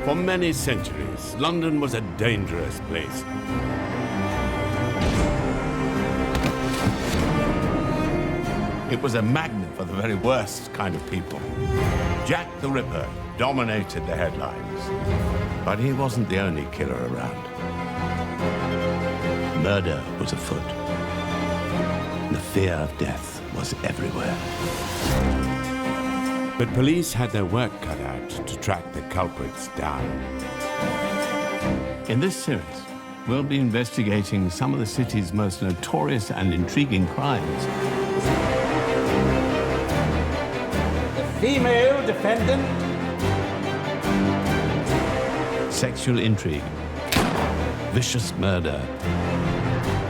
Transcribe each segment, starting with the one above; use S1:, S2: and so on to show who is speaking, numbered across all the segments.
S1: For many centuries, London was a dangerous place. It was a magnet for the very worst kind of people. Jack the Ripper dominated the headlines. But he wasn't the only killer around. Murder was afoot. The fear of death was everywhere. But police had their work cut out to track the culprits down. In this series, we'll be investigating some of the city's most notorious and intriguing crimes.
S2: Female defendant.
S1: Sexual intrigue, vicious murder,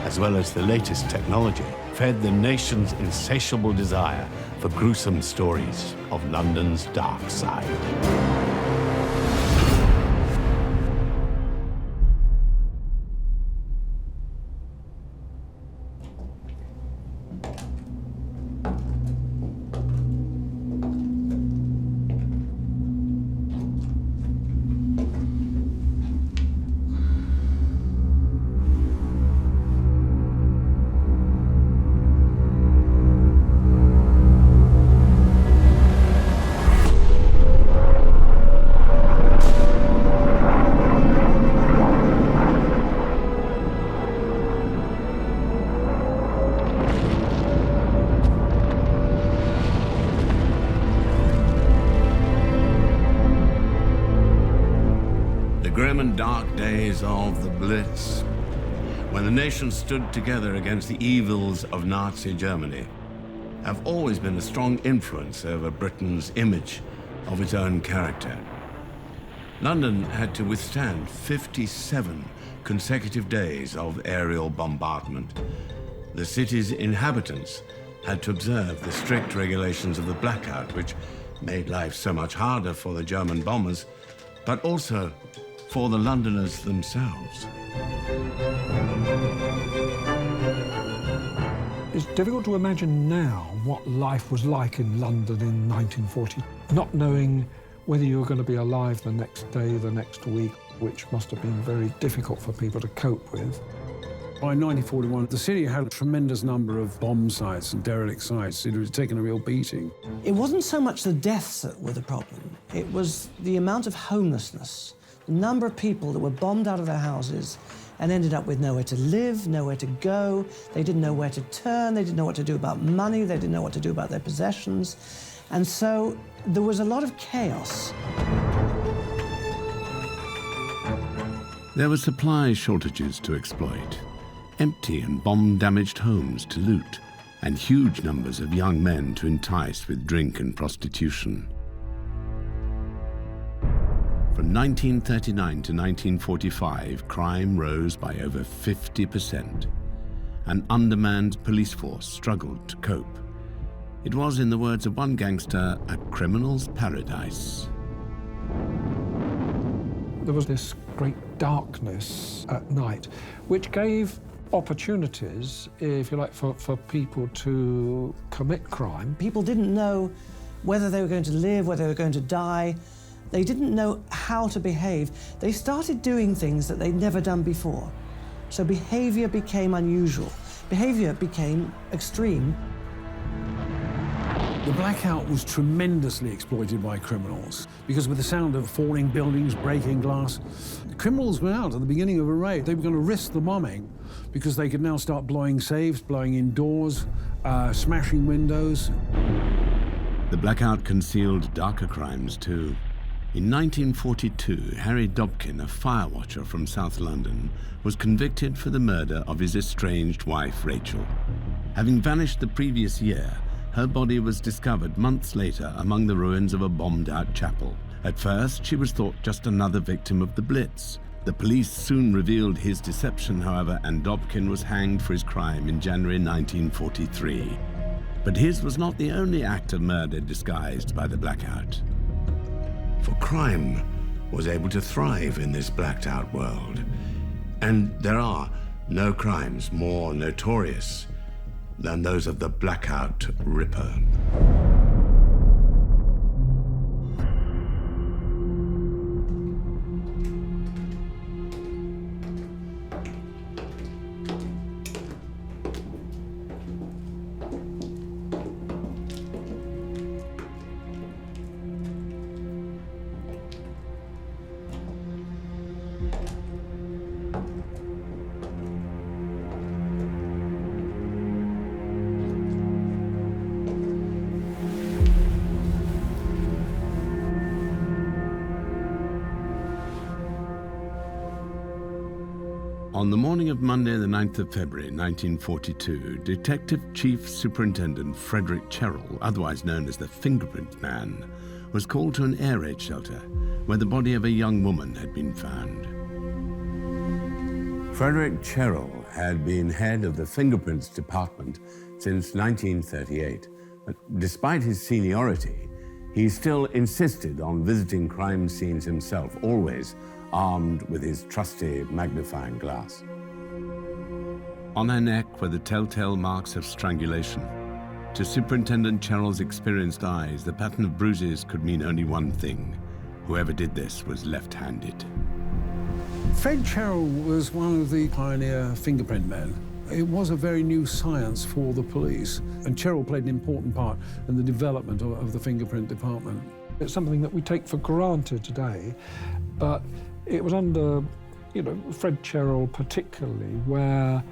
S1: as well as the latest technology, fed the nation's insatiable desire for gruesome stories of London's dark side. Grim and dark days of the Blitz, when the nation stood together against the evils of Nazi Germany, have always been a strong influence over Britain's image of its own character. London had to withstand 57 consecutive days of aerial bombardment. The city's inhabitants had to observe the strict regulations of the Blackout, which made life so much harder for the German bombers, but also for the Londoners themselves.
S3: It's difficult to imagine now what life was like in London in 1940, not knowing whether you were going to be alive the next day, the next week, which must have been very difficult for people to cope with.
S4: By 1941, the city had a tremendous number of bomb sites and derelict sites. It was taking a real beating.
S5: It wasn't so much the deaths that were the problem. It was the amount of homelessness, the number of people that were bombed out of their houses and ended up with nowhere to live, nowhere to go. They didn't know where to turn. They didn't know what to do about money. They didn't know what to do about their possessions. And so there was a lot of chaos.
S1: There were supply shortages to exploit, empty and bomb-damaged homes to loot, and huge numbers of young men to entice with drink and prostitution. From 1939 to 1945, crime rose by over 50%. An undermanned police force struggled to cope. It was, in the words of one gangster, a criminal's paradise.
S3: There was this great darkness at night, which gave opportunities, if you like, for people to commit crime.
S5: People didn't know whether they were going to live, whether they were going to die. They didn't know how to behave. They started doing things that they'd never done before. So behavior became unusual. Behavior became extreme.
S4: The Blackout was tremendously exploited by criminals because with the sound of falling buildings, breaking glass, the criminals were out at the beginning of a raid. They were going to risk the bombing because they could now start blowing safes, blowing in doors, smashing windows.
S1: The Blackout concealed darker crimes too. In 1942, Harry Dobkin, a fire watcher from South London, was convicted for the murder of his estranged wife, Rachel. Having vanished the previous year, her body was discovered months later among the ruins of a bombed-out chapel. At first, she was thought just another victim of the Blitz. The police soon revealed his deception, however, and Dobkin was hanged for his crime in January 1943. But his was not the only act of murder disguised by the Blackout. For crime was able to thrive in this blacked-out world. And there are no crimes more notorious than those of the Blackout Ripper. On the morning of Monday, the 9th of February, 1942, Detective Chief Superintendent Frederick Cherrell, otherwise known as the Fingerprint Man, was called to an air raid shelter where the body of a young woman had been found. Frederick Cherrell had been head of the Fingerprints Department since 1938, but despite his seniority, he still insisted on visiting crime scenes himself, always armed with his trusty magnifying glass. On her neck were the telltale marks of strangulation. To Superintendent Cherrell's experienced eyes, the pattern of bruises could mean only one thing. Whoever did this was left-handed.
S4: Fred Cherrell was one of the pioneer fingerprint men. It was a very new science for the police, and Cherrell played an important part in the development of the fingerprint department.
S3: It's something that we take for granted today, but it was under, Fred Cherrell particularly, where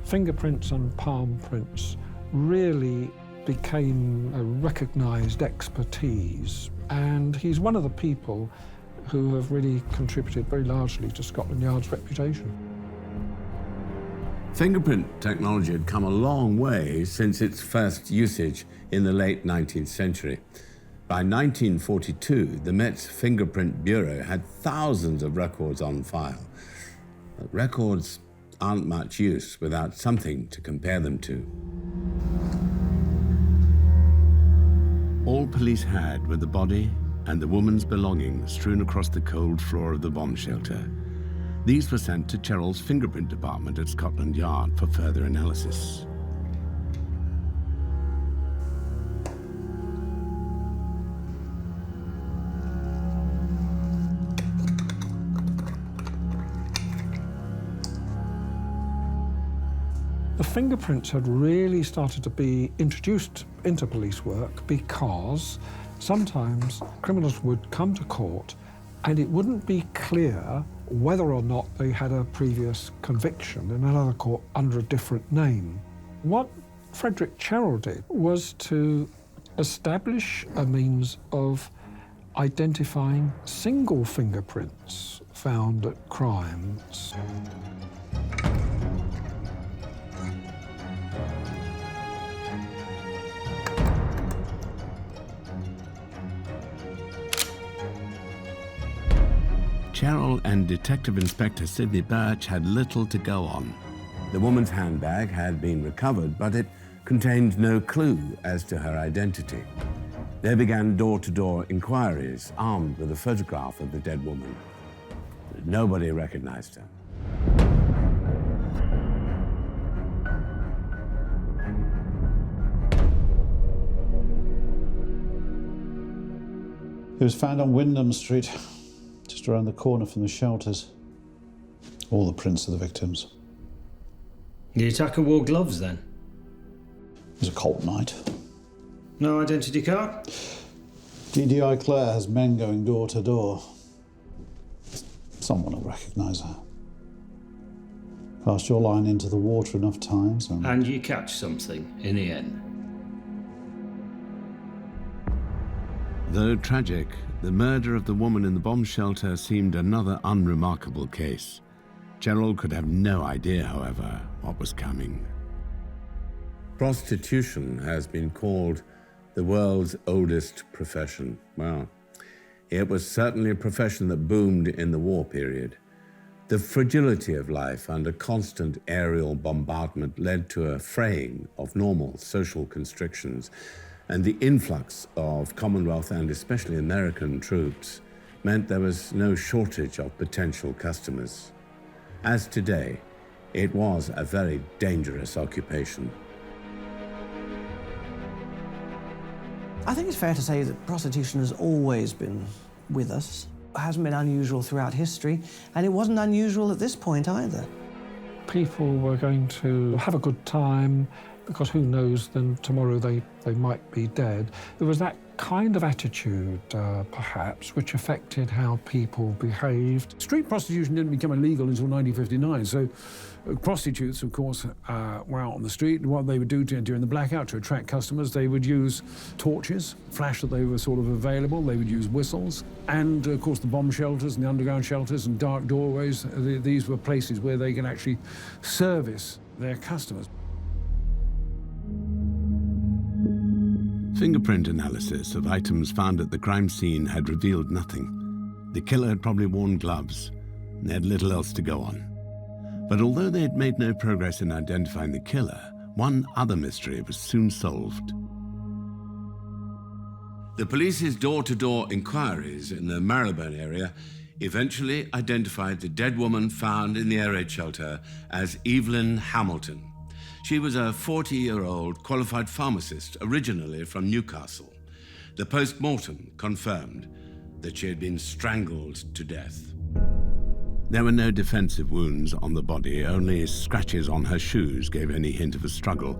S3: fingerprints and palm prints really became a recognised expertise. And he's one of the people who have really contributed very largely to Scotland Yard's reputation.
S1: Fingerprint technology had come a long way since its first usage in the late 19th century. By 1942, the Met's Fingerprint Bureau had thousands of records on file. But records aren't much use without something to compare them to. All police had were the body and the woman's belongings strewn across the cold floor of the bomb shelter. These were sent to Cherrell's fingerprint department at Scotland Yard for further analysis.
S3: The fingerprints had really started to be introduced into police work because sometimes criminals would come to court and it wouldn't be clear whether or not they had a previous conviction in another court under a different name. What Frederick Cherrell did was to establish a means of identifying single fingerprints found at crimes.
S1: Cherrell and Detective Inspector Sidney Birch had little to go on. The woman's handbag had been recovered, but it contained no clue as to her identity. They began door-to-door inquiries, armed with a photograph of the dead woman. Nobody recognized her.
S2: He was found on Wyndham Street, just around the corner from the shelters. All the prints of the victims.
S6: The attacker wore gloves then?
S2: It was a cold night.
S6: No identity card?
S2: DDI Clare has men going door to door. Someone will recognise her. Cast your line into the water enough times
S6: And you catch something in the end.
S1: Though tragic, the murder of the woman in the bomb shelter seemed another unremarkable case. Cherrell could have no idea, however, what was coming. Prostitution has been called the world's oldest profession. Well, it was certainly a profession that boomed in the war period. The fragility of life under constant aerial bombardment led to a fraying of normal social constrictions, and the influx of Commonwealth and especially American troops meant there was no shortage of potential customers. As today, it was a very dangerous occupation.
S5: I think it's fair to say that prostitution has always been with us. It hasn't been unusual throughout history, and it wasn't unusual at this point either.
S3: People were going to have a good time, because who knows, then tomorrow they might be dead. There was that kind of attitude, perhaps, which affected how people behaved.
S4: Street prostitution didn't become illegal until 1959, so prostitutes, of course, were out on the street. What they would do during the blackout to attract customers, they would use torches, flash that they were sort of available. They would use whistles. And, of course, the bomb shelters and the underground shelters and dark doorways, these were places where they could actually service their customers.
S1: Fingerprint analysis of items found at the crime scene had revealed nothing. The killer had probably worn gloves, and they had little else to go on. But although they had made no progress in identifying the killer, one other mystery was soon solved. The police's door-to-door inquiries in the Marylebone area eventually identified the dead woman found in the air raid shelter as Evelyn Hamilton. She was a 40-year-old qualified pharmacist, originally from Newcastle. The post-mortem confirmed that she had been strangled to death. There were no defensive wounds on the body, only scratches on her shoes gave any hint of a struggle.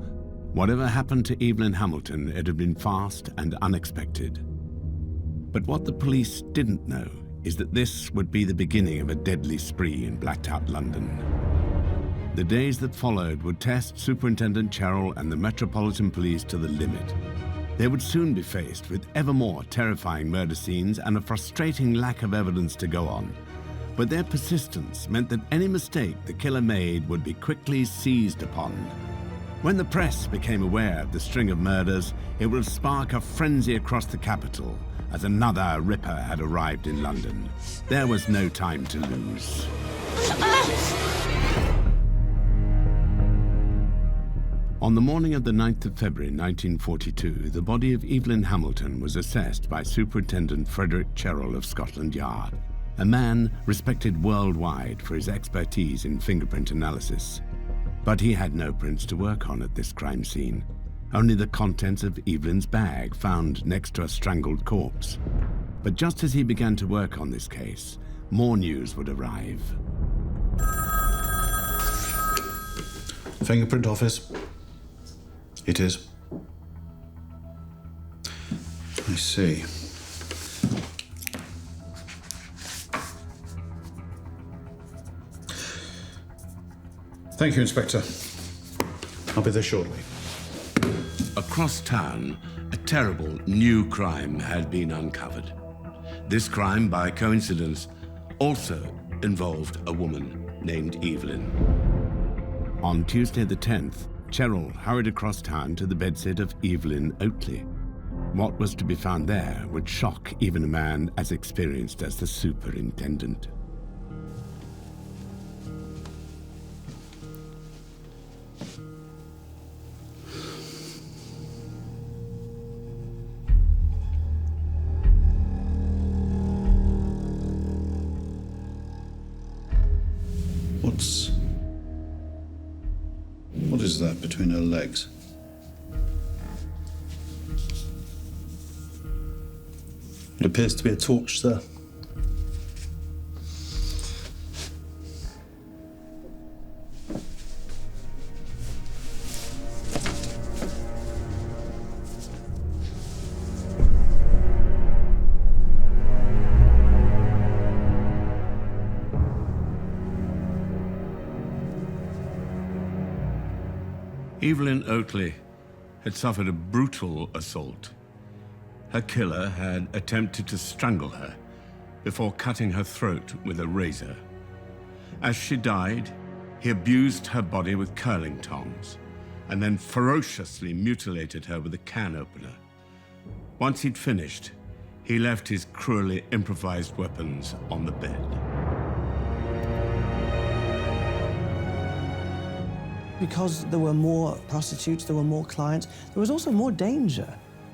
S1: Whatever happened to Evelyn Hamilton, it had been fast and unexpected. But what the police didn't know is that this would be the beginning of a deadly spree in blacked-out London. The days that followed would test Superintendent Cherrell and the Metropolitan Police to the limit. They would soon be faced with ever more terrifying murder scenes and a frustrating lack of evidence to go on. But their persistence meant that any mistake the killer made would be quickly seized upon. When the press became aware of the string of murders, it would spark a frenzy across the capital as another ripper had arrived in London. There was no time to lose. On the morning of the 9th of February 1942, the body of Evelyn Hamilton was assessed by Superintendent Frederick Cherrell of Scotland Yard, a man respected worldwide for his expertise in fingerprint analysis. But he had no prints to work on at this crime scene, only the contents of Evelyn's bag found next to a strangled corpse. But just as he began to work on this case, more news would arrive.
S2: Fingerprint office. It is. I see. Thank you, Inspector. I'll be there shortly.
S1: Across town, a terrible new crime had been uncovered. This crime, by coincidence, also involved a woman named Evelyn. On Tuesday the 10th, Cherrell hurried across town to the bedsit of Evelyn Oatley. What was to be found there would shock even a man as experienced as the superintendent.
S2: What is that between her legs? It appears to be a torch, sir.
S1: Evelyn Oatley had suffered a brutal assault. Her killer had attempted to strangle her before cutting her throat with a razor. As she died, he abused her body with curling tongs and then ferociously mutilated her with a can opener. Once he'd finished, he left his cruelly improvised weapons on the bed.
S5: Because there were more prostitutes, there were more clients, there was also more danger.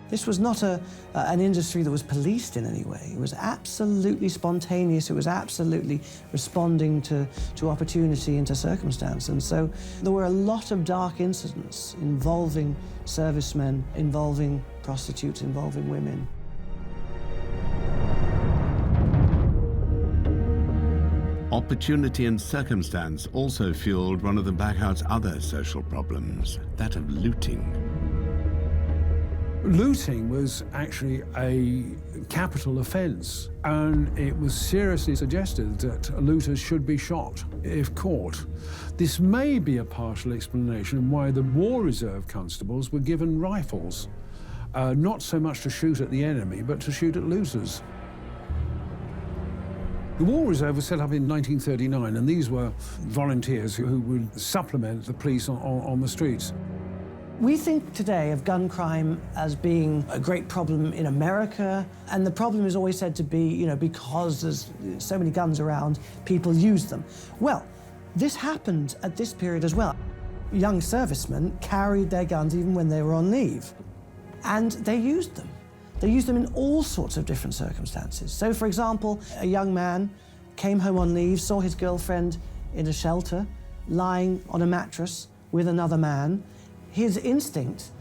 S5: This was not an industry that was policed in any way. It was absolutely spontaneous. It was absolutely responding to opportunity and to circumstance. And so there were a lot of dark incidents involving servicemen, involving prostitutes, involving women.
S1: Opportunity and circumstance also fueled one of the Blackout's other social problems, that of looting.
S4: Looting was actually a capital offence, and it was seriously suggested that looters should be shot if caught. This may be a partial explanation why the War Reserve constables were given rifles, not so much to shoot at the enemy, but to shoot at looters. The War Reserve was set up in 1939, and these were volunteers who would supplement the police on the streets.
S5: We think today of gun crime as being a great problem in America, and the problem is always said to be, because there's so many guns around, people use them. Well, this happened at this period as well. Young servicemen carried their guns even when they were on leave, and they used them. They used them in all sorts of different circumstances. So, for example, a young man came home on leave, saw his girlfriend in a shelter, lying on a mattress with another man. His instinct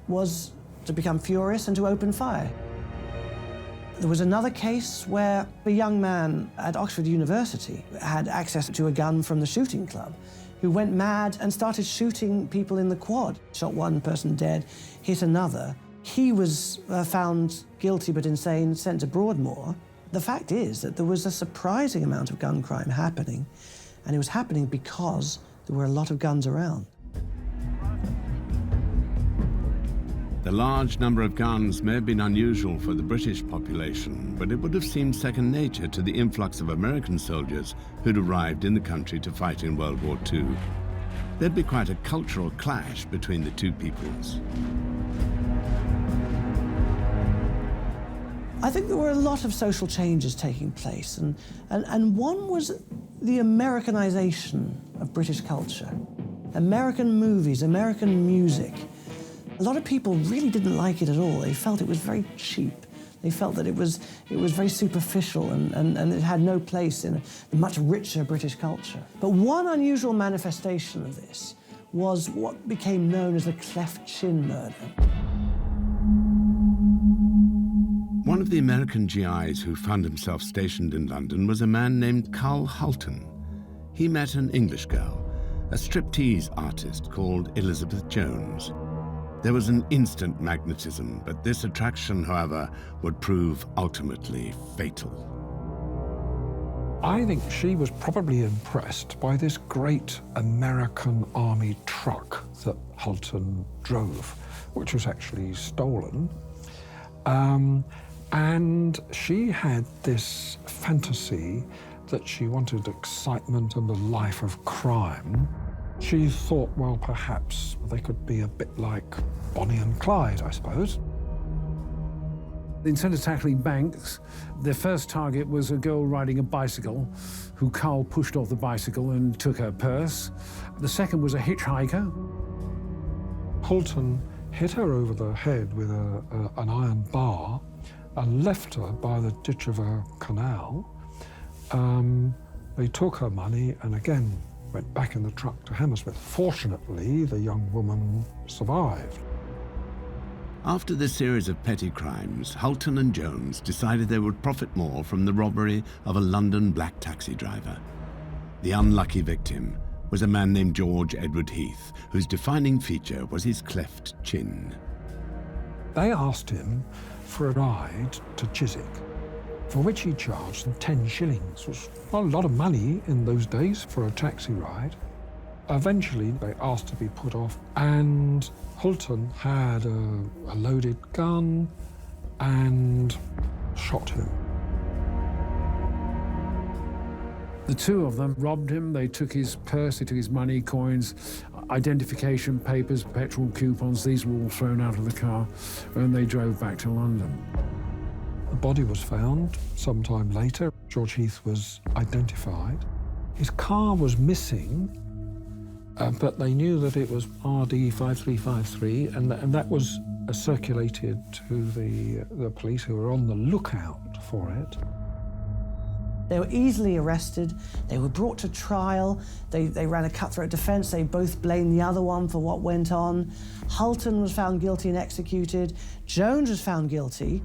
S5: was to become furious and to open fire. There was another case where a young man at Oxford University had access to a gun from the shooting club who went mad and started shooting people in the quad. Shot one person dead, hit another. He was found guilty but insane, sent to Broadmoor. The fact is that there was a surprising amount of gun crime happening, and it was happening because there were a lot of guns around.
S1: The large number of guns may have been unusual for the British population, but it would have seemed second nature to the influx of American soldiers who'd arrived in the country to fight in World War II. There'd be quite a cultural clash between the two peoples.
S5: I think there were a lot of social changes taking place, and one was the Americanization of British culture. American movies, American music. A lot of people really didn't like it at all. They felt it was very cheap. They felt that it was very superficial and it had no place in a much richer British culture. But one unusual manifestation of this was what became known as the cleft chin murder.
S1: One of the American GIs who found himself stationed in London was a man named Carl Hulton. He met an English girl, a striptease artist called Elizabeth Jones. There was an instant magnetism, but this attraction, however, would prove ultimately fatal.
S3: I think she was probably impressed by this great American Army truck that Hulton drove, which was actually stolen. And she had this fantasy that she wanted excitement and a life of crime. She thought, well, perhaps they could be a bit like Bonnie and Clyde, I suppose.
S4: Instead of tackling banks, their first target was a girl riding a bicycle who Carl pushed off the bicycle and took her purse. The second was a hitchhiker.
S3: Hulton hit her over the head with an iron bar and left her by the ditch of a canal. They took her money and again went back in the truck to Hammersmith. Fortunately, the young woman survived.
S1: After this series of petty crimes, Hulton and Jones decided they would profit more from the robbery of a London black taxi driver. The unlucky victim was a man named George Edward Heath, whose defining feature was his cleft chin.
S3: They asked him for a ride to Chiswick, for which he charged them 10 shillings, which was a lot of money in those days for a taxi ride. Eventually, they asked to be put off, and Hulton had a loaded gun and shot him.
S4: The two of them robbed him. They took his purse, they took his money, coins, identification papers, petrol coupons. These were all thrown out of the car, and they drove back to London.
S3: The body was found sometime later. George Heath was identified. His car was missing, but they knew that it was RD 5353, and that was circulated to the police who were on the lookout for it.
S5: They were easily arrested. They were brought to trial. They ran a cutthroat defense. They both blamed the other one for what went on. Hulton was found guilty and executed. Jones was found guilty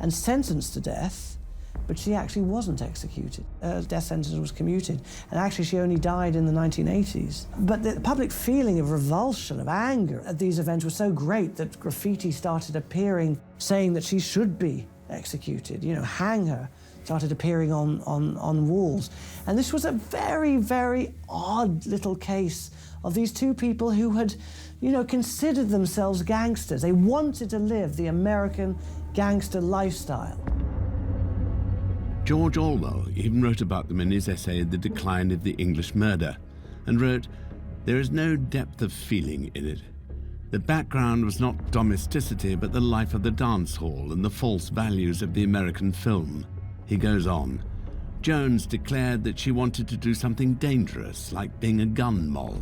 S5: and sentenced to death. but she actually wasn't executed. Her death sentence was commuted, and actually she only died in the 1980s. But the public feeling of revulsion, of anger at these events was so great that graffiti started appearing saying that she should be executed, you know, hang her, started appearing on walls. And this was a very, very odd little case of these two people who had, you know, considered themselves gangsters. They wanted to live the American gangster lifestyle.
S1: George Orwell even wrote about them in his essay The Decline of the English Murder, and wrote, "There is no depth of feeling in it. The background was not domesticity, but the life of the dance hall and the false values of the American film." He goes on, "Jones declared that she wanted to do something dangerous, like being a gun moll.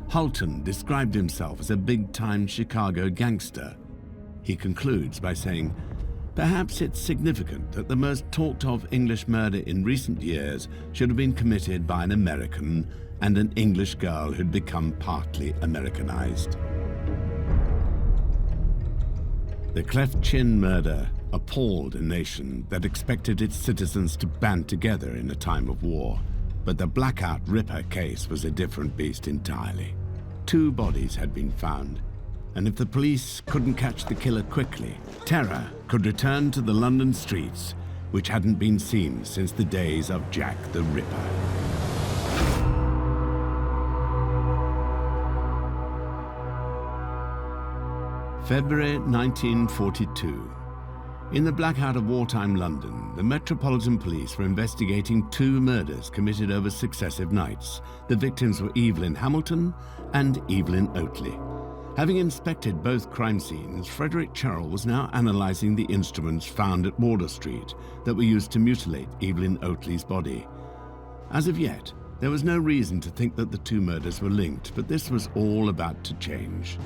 S1: Hulton described himself as a big-time Chicago gangster." He concludes by saying, "Perhaps it's significant that the most talked-of English murder in recent years should have been committed by an American and an English girl who'd become partly Americanized." The Cleft Chin murder appalled a nation that expected its citizens to band together in a time of war. But the Blackout Ripper case was a different beast entirely. 2 bodies had been found, and if the police couldn't catch the killer quickly, terror could return to the London streets, which hadn't been seen since the days of Jack the Ripper. February 1942. In the blackout of wartime London, the Metropolitan Police were investigating 2 murders committed over successive nights. The victims were Evelyn Hamilton and Evelyn Oatley. Having inspected both crime scenes, Frederick Cherrell was now analysing the instruments found at Wardour Street that were used to mutilate Evelyn Oatley's body. As of yet, there was no reason to think that the 2 murders were linked, but this was all about to change.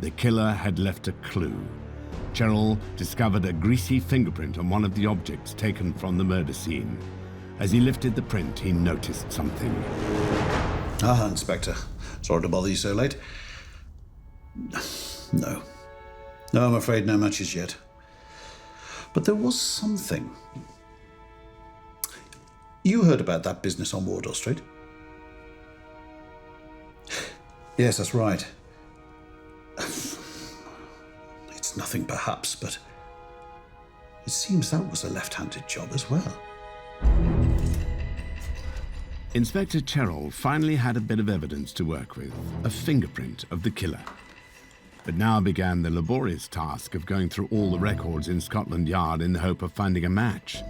S1: The killer had left a clue. Cherrell discovered a greasy fingerprint on one of the objects taken from the murder scene. As he lifted the print, he noticed something.
S2: Ah, Inspector. Sorry to bother you so late. No, I'm afraid no matches yet. But there was something. You heard about that business on Wardour Street? Yes, that's right. It's nothing perhaps, but it seems that was a left-handed job as well.
S1: Inspector Cherrell finally had a bit of evidence to work with, a fingerprint of the killer. But now began the laborious task of going through all the records in Scotland Yard in the hope of finding a match.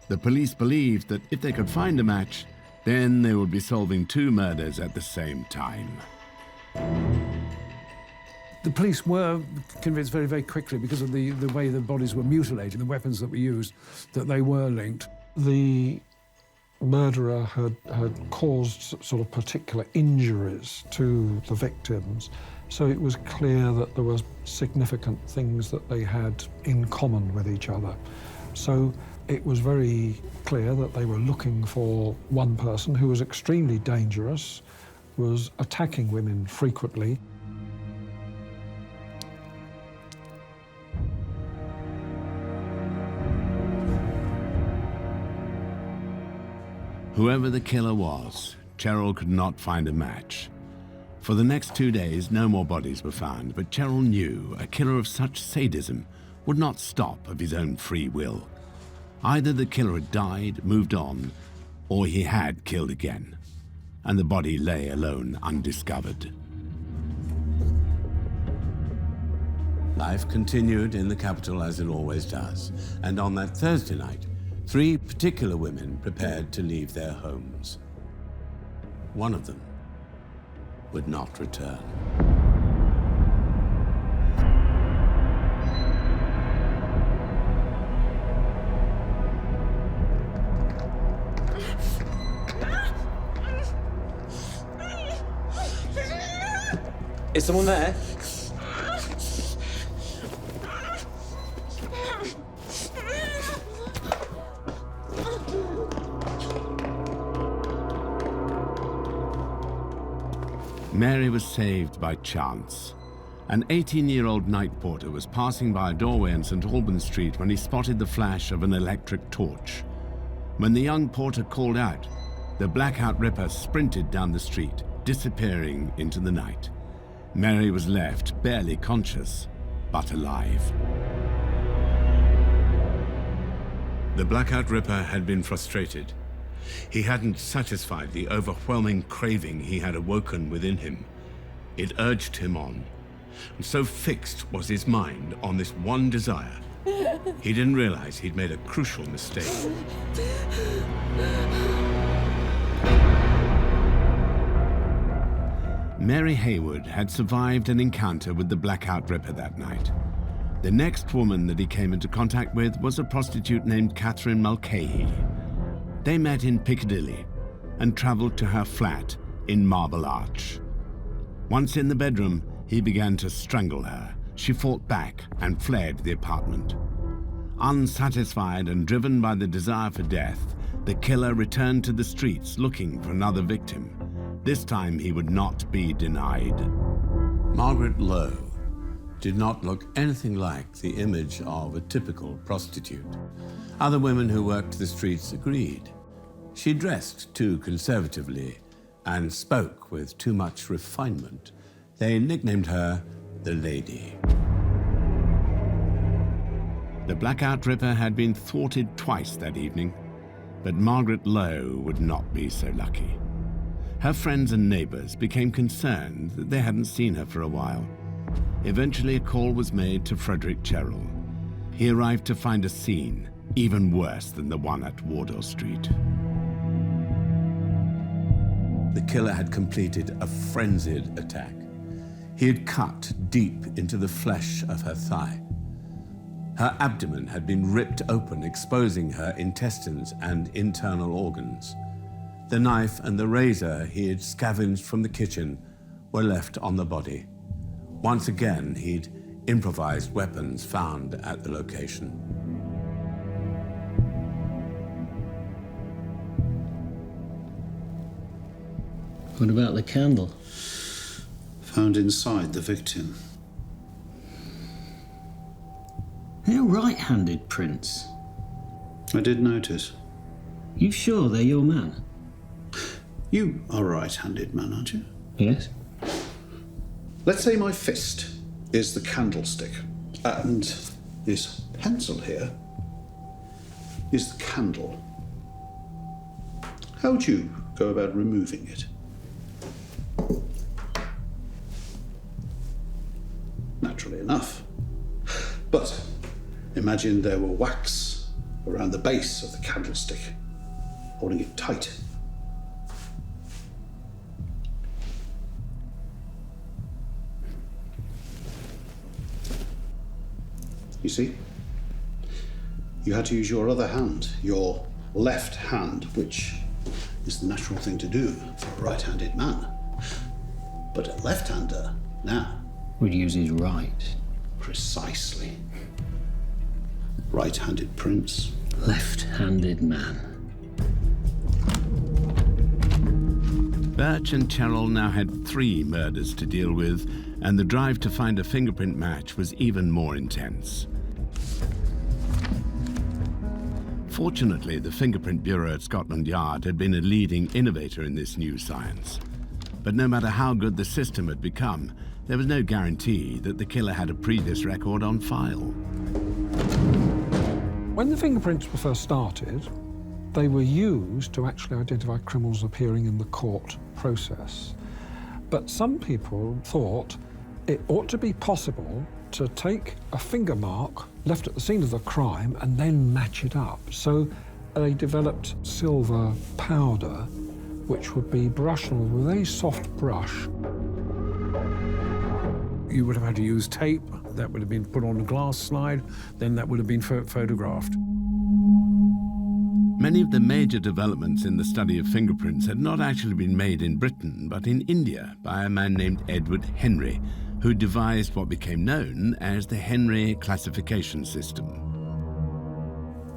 S1: The police believed that if they could find a match, then they would be solving 2 murders at the same time.
S4: The police were convinced very, very quickly, because of the way the bodies were mutilated, the weapons that were used, that they were linked.
S3: The murderer had caused sort of particular injuries to the victims, so it was clear that there were significant things that they had in common with each other. So it was very clear that they were looking for one person who was extremely dangerous, was attacking women frequently.
S1: Whoever the killer was, Cherrell could not find a match. For the next 2 days, no more bodies were found, but Cherrell knew a killer of such sadism would not stop of his own free will. Either the killer had died, moved on, or he had killed again, and the body lay alone undiscovered. Life continued in the capital as it always does, and on that Thursday night, 3 particular women prepared to leave their homes. One of them would not return.
S7: Is someone there?
S1: Mary was saved by chance. An 18-year-old night porter was passing by a doorway in St. Albans Street when he spotted the flash of an electric torch. When the young porter called out, the Blackout Ripper sprinted down the street, disappearing into the night. Mary was left barely conscious, but alive. The Blackout Ripper had been frustrated. He hadn't satisfied the overwhelming craving he had awoken within him. It urged him on. And so fixed was his mind on this one desire, he didn't realize he'd made a crucial mistake. Mary Haywood had survived an encounter with the Blackout Ripper that night. The next woman that he came into contact with was a prostitute named Catherine Mulcahy. They met in Piccadilly and traveled to her flat in Marble Arch. Once in the bedroom, he began to strangle her. She fought back and fled the apartment. Unsatisfied and driven by the desire for death, the killer returned to the streets looking for another victim. This time he would not be denied. Margaret Lowe did not look anything like the image of a typical prostitute. Other women who worked the streets agreed. She dressed too conservatively and spoke with too much refinement. They nicknamed her the Lady. The Blackout Ripper had been thwarted twice that evening, but Margaret Lowe would not be so lucky. Her friends and neighbors became concerned that they hadn't seen her for a while. Eventually, a call was made to Frederick Cherrell. He arrived to find a scene even worse than the one at Wardour Street. The killer had completed a frenzied attack. He had cut deep into the flesh of her thigh. Her abdomen had been ripped open, exposing her intestines and internal organs. The knife and the razor he had scavenged from the kitchen were left on the body. Once again, he'd improvised weapons found at the location.
S6: What about the candle?
S2: Found inside the victim.
S6: They're right-handed prints.
S2: I did notice.
S6: You sure they're your man?
S2: You are a right-handed man, aren't you?
S6: Yes.
S2: Let's say my fist is the candlestick, and this pencil here is the candle. How would you go about removing it? Naturally enough. But imagine there were wax around the base of the candlestick, holding it tight. You see? You had to use your other hand, your left hand, which is the natural thing to do for a right-handed man. But a left-hander, now,
S6: Would use his right.
S2: precisely. Right-handed prince.
S6: Left-handed man.
S1: Birch and Cherrell now had 3 murders to deal with, and the drive to find a fingerprint match was even more intense. Fortunately, the Fingerprint Bureau at Scotland Yard had been a leading innovator in this new science. But no matter how good the system had become, there was no guarantee that the killer had a previous record on file.
S3: When the fingerprints were first started, they were used to actually identify criminals appearing in the court process. But some people thought it ought to be possible to take a finger mark left at the scene of the crime and then match it up. So they developed silver powder, which would be brushable with a very soft brush.
S4: You would have had to use tape. That would have been put on a glass slide. Then that would have been photographed.
S1: Many of the major developments in the study of fingerprints had not actually been made in Britain, but in India by a man named Edward Henry, who devised what became known as the Henry classification system.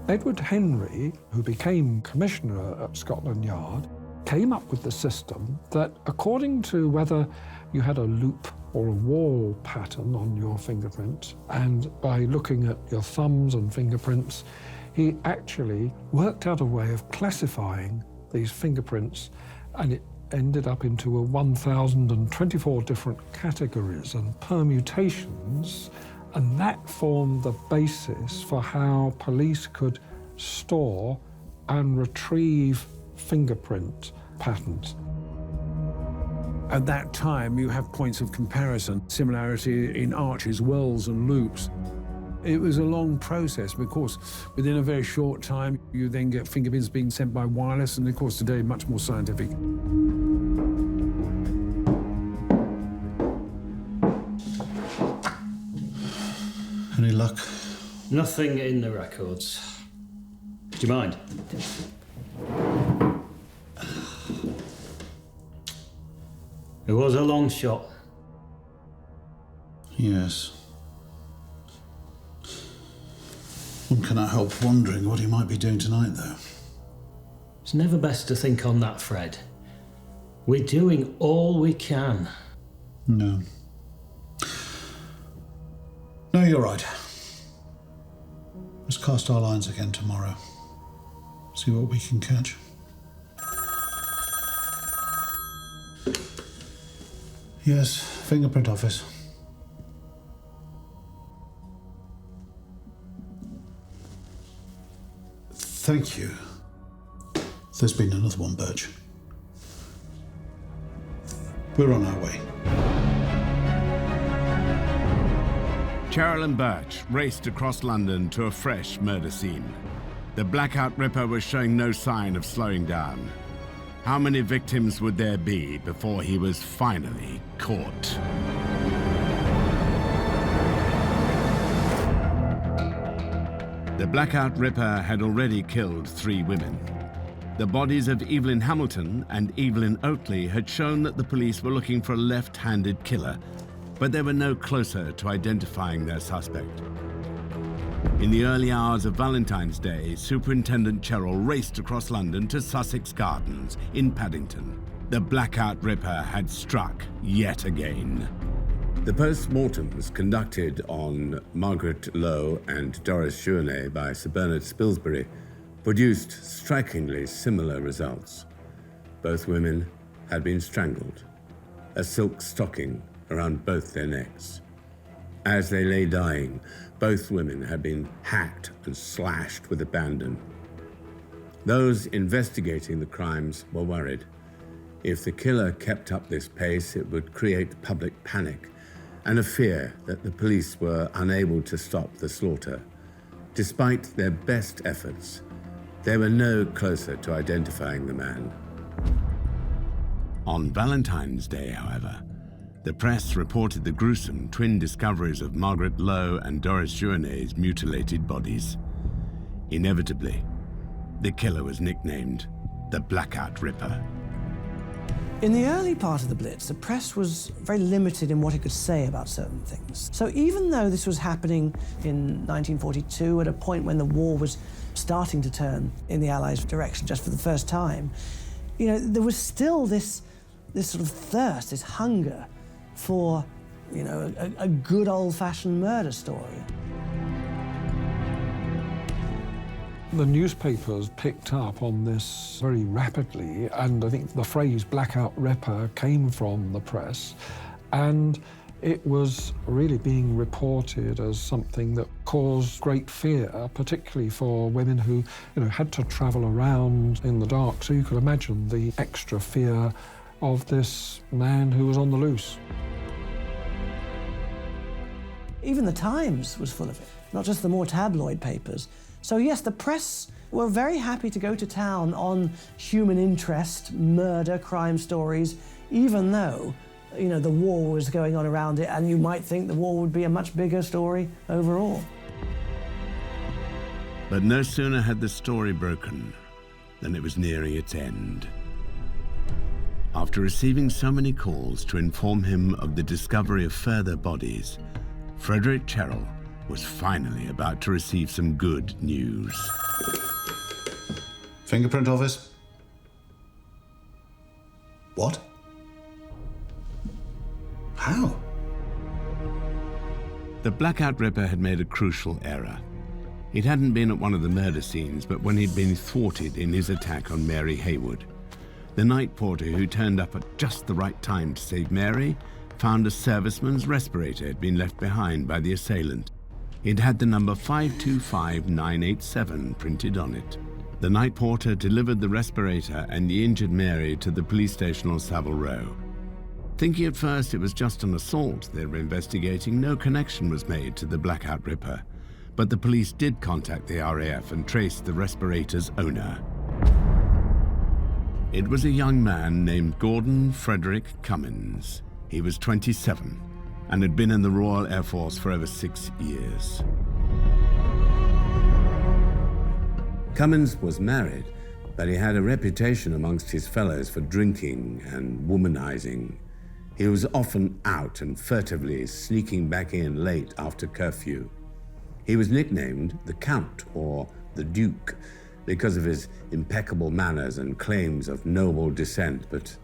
S3: Edward Henry, who became commissioner at Scotland Yard, came up with the system that, according to whether you had a loop or a wall pattern on your fingerprint, and by looking at your thumbs and fingerprints, he actually worked out a way of classifying these fingerprints, and it ended up into a 1,024 different categories and permutations, and that formed the basis for how police could store and retrieve fingerprint patterns.
S4: At that time, you have points of comparison, similarity in arches, wells and loops. It was a long process, but of course, within a very short time, you then get fingerprints being sent by wireless, and of course today, much more scientific.
S2: Any luck?
S6: Nothing in the records. Do you mind? It was a long shot.
S2: Yes. One cannot help wondering what he might be doing tonight, though.
S6: It's never best to think on that, Fred. We're doing all we can.
S2: No. No, you're right. Let's cast our lines again tomorrow. See what we can catch. Yes, fingerprint office. Thank you. There's been another one, Birch. We're on our way.
S1: Cheryl and Birch raced across London to a fresh murder scene. The Blackout Ripper was showing no sign of slowing down. How many victims would there be before he was finally caught? The Blackout Ripper had already killed 3 women. The bodies of Evelyn Hamilton and Evelyn Oatley had shown that the police were looking for a left-handed killer, but they were no closer to identifying their suspect. In the early hours of Valentine's Day, Superintendent Cheryl raced across London to Sussex Gardens in Paddington. The Blackout Ripper had struck yet again. The post-mortems conducted on Margaret Lowe and Doris Journet by Sir Bernard Spilsbury produced strikingly similar results. Both women had been strangled, a silk stocking around both their necks. As they lay dying, both women had been hacked and slashed with abandon. Those investigating the crimes were worried. If the killer kept up this pace, it would create public panic and a fear that the police were unable to stop the slaughter. Despite their best efforts, they were no closer to identifying the man. On Valentine's Day, however, the press reported the gruesome twin discoveries of Margaret Lowe and Doris Journet's mutilated bodies. Inevitably, the killer was nicknamed the Blackout Ripper.
S5: In the early part of the Blitz, the press was very limited in what it could say about certain things. So even though this was happening in 1942, at a point when the war was starting to turn in the Allies' direction just for the first time, you know, there was still this sort of thirst, this hunger for, you know, a good old-fashioned murder story.
S3: The newspapers picked up on this very rapidly, and I think the phrase Blackout Ripper came from the press, and it was really being reported as something that caused great fear, particularly for women who, you know, had to travel around in the dark. So you could imagine the extra fear of this man who was on the loose.
S5: Even the Times was full of it, not just the more tabloid papers. So yes, the press were very happy to go to town on human interest, murder, crime stories, even though, you know, the war was going on around it, and you might think the war would be a much bigger story overall.
S1: But no sooner had the story broken than it was nearing its end. After receiving so many calls to inform him of the discovery of further bodies, Frederick Cheryl was finally about to receive some good news.
S2: Fingerprint office? What? How?
S1: The Blackout Ripper had made a crucial error. It hadn't been at one of the murder scenes, but when he'd been thwarted in his attack on Mary Haywood. The night porter, who turned up at just the right time to save Mary, found a serviceman's respirator had been left behind by the assailant. It had the number 525987 printed on it. The night porter delivered the respirator and the injured Mary to the police station on Savile Row. Thinking at first it was just an assault they were investigating, no connection was made to the Blackout Ripper. But the police did contact the RAF and traced the respirator's owner. It was a young man named Gordon Frederick Cummins. He was 27 and had been in the Royal Air Force for over 6 years. Cummins was married, but he had a reputation amongst his fellows for drinking and womanizing. He was often out and furtively sneaking back in late after curfew. He was nicknamed the Count or the Duke because of his impeccable manners and claims of noble descent, but it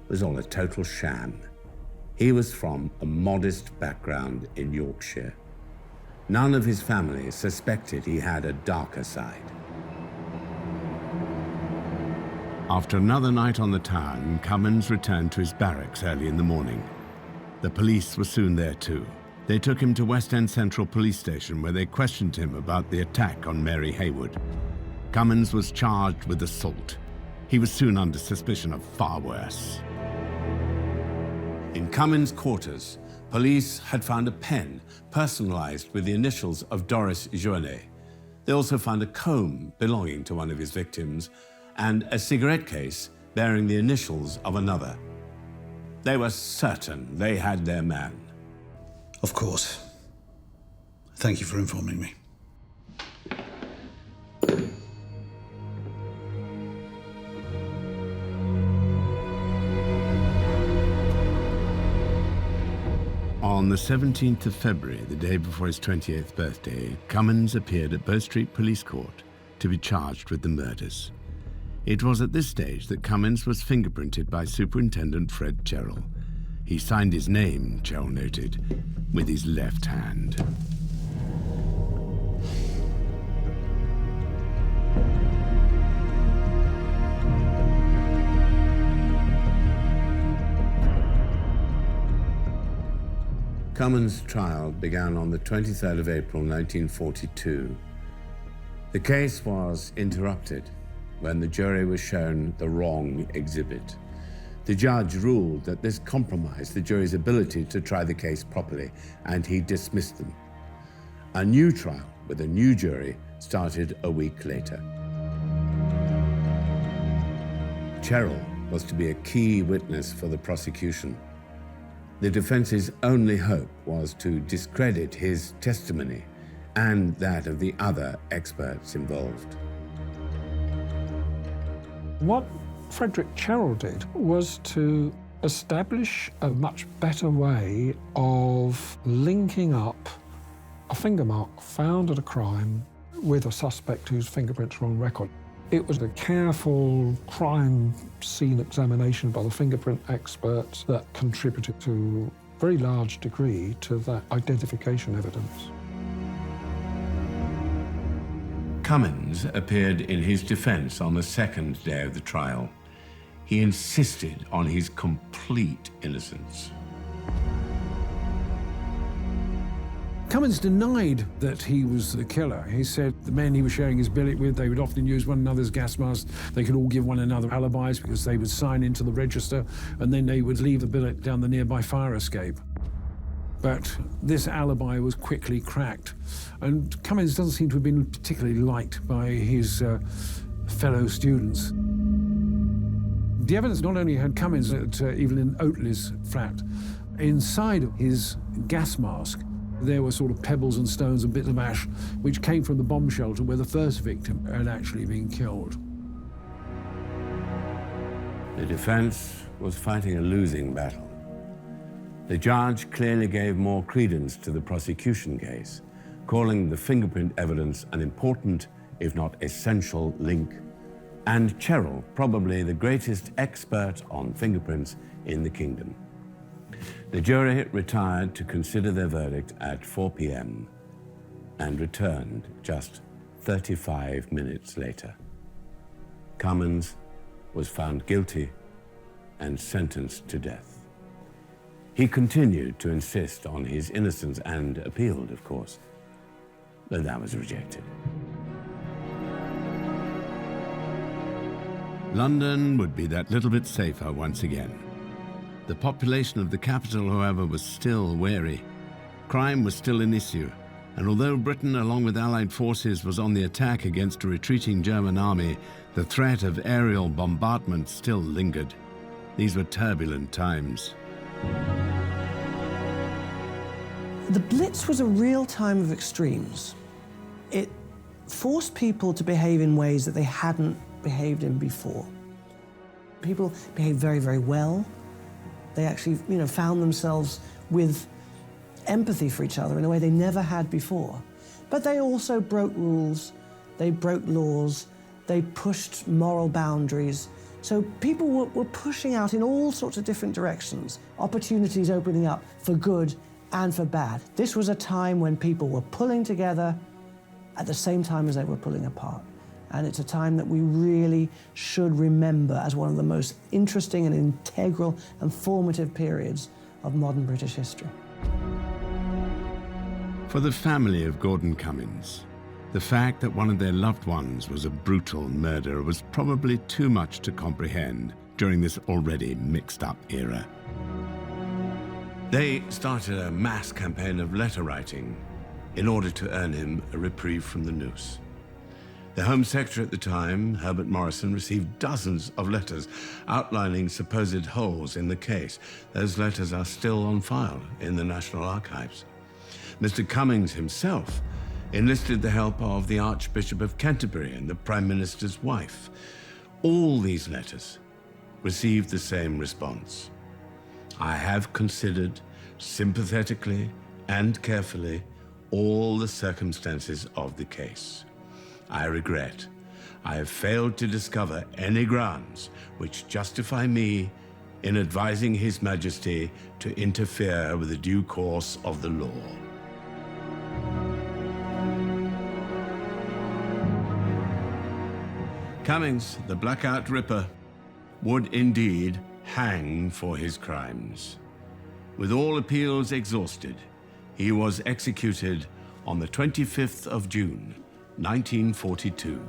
S1: was all a total sham. He was from a modest background in Yorkshire. None of his family suspected he had a darker side. After another night on the town, Cummins returned to his barracks early in the morning. The police were soon there too. They took him to West End Central Police Station, where they questioned him about the attack on Mary Haywood. Cummins was charged with assault. He was soon under suspicion of far worse. In Cummins' quarters, police had found a pen personalized with the initials of Doris Journet. They also found a comb belonging to one of his victims and a cigarette case bearing the initials of another. They were certain they had their man.
S2: Of course. Thank you for informing me.
S1: On the 17th of February, the day before his 28th birthday, Cummins appeared at Bow Street Police Court to be charged with the murders. It was at this stage that Cummins was fingerprinted by Superintendent Fred Cherrell. He signed his name, Cherrell noted, with his left hand. Cummins' trial began on the 23rd of April, 1942. The case was interrupted when the jury was shown the wrong exhibit. The judge ruled that this compromised the jury's ability to try the case properly, and he dismissed them. A new trial with a new jury started a week later. Cherrell was to be a key witness for the prosecution. The defense's only hope was to discredit his testimony and that of the other experts involved.
S3: What Frederick Cherrell did was to establish a much better way of linking up a finger mark found at a crime with a suspect whose fingerprints were on record. It was a careful crime scene examination by the fingerprint experts that contributed to a very large degree to that identification evidence.
S1: Cummins appeared in his defense on the second day of the trial. He insisted on his complete innocence.
S4: Cummins denied that he was the killer. He said the men he was sharing his billet with, they would often use one another's gas masks. They could all give one another alibis because they would sign into the register and then they would leave the billet down the nearby fire escape. But this alibi was quickly cracked. And Cummins doesn't seem to have been particularly liked by his fellow students. The evidence not only had Cummins at Evelyn Oatley's flat, inside his gas mask, there were sort of pebbles and stones and bits of ash which came from the bomb shelter where the first victim had actually been killed.
S1: The defense was fighting a losing battle. The judge clearly gave more credence to the prosecution case, calling the fingerprint evidence an important, if not essential, link, and Cherrell probably the greatest expert on fingerprints in the kingdom. The jury retired to consider their verdict at 4 p.m. and returned just 35 minutes later. Cummins was found guilty and sentenced to death. He continued to insist on his innocence and appealed, of course, but that was rejected. London would be that little bit safer once again. The population of the capital, however, was still wary. Crime was still an issue, and although Britain, along with Allied forces, was on the attack against a retreating German army, the threat of aerial bombardment still lingered. These were turbulent times.
S5: The Blitz was a real time of extremes. It forced people to behave in ways that they hadn't behaved in before. People behaved very, very well. They actually, found themselves with empathy for each other in a way they never had before. But they also broke rules, they broke laws, they pushed moral boundaries. So people were pushing out in all sorts of different directions, opportunities opening up for good and for bad. This was a time when people were pulling together at the same time as they were pulling apart. And it's a time that we really should remember as one of the most interesting and integral and formative periods of modern British history.
S1: For the family of Gordon Cummins, the fact that one of their loved ones was a brutal murderer was probably too much to comprehend during this already mixed-up era. They started a mass campaign of letter writing in order to earn him a reprieve from the noose. The Home Secretary at the time, Herbert Morrison, received dozens of letters outlining supposed holes in the case. Those letters are still on file in the National Archives. Mr. Cummins himself enlisted the help of the Archbishop of Canterbury and the Prime Minister's wife. All these letters received the same response. I have considered sympathetically and carefully all the circumstances of the case. I regret I have failed to discover any grounds which justify me in advising His Majesty to interfere with the due course of the law. Cummins, the Blackout Ripper, would indeed hang for his crimes. With all appeals exhausted, he was executed on the 25th of June, 1942.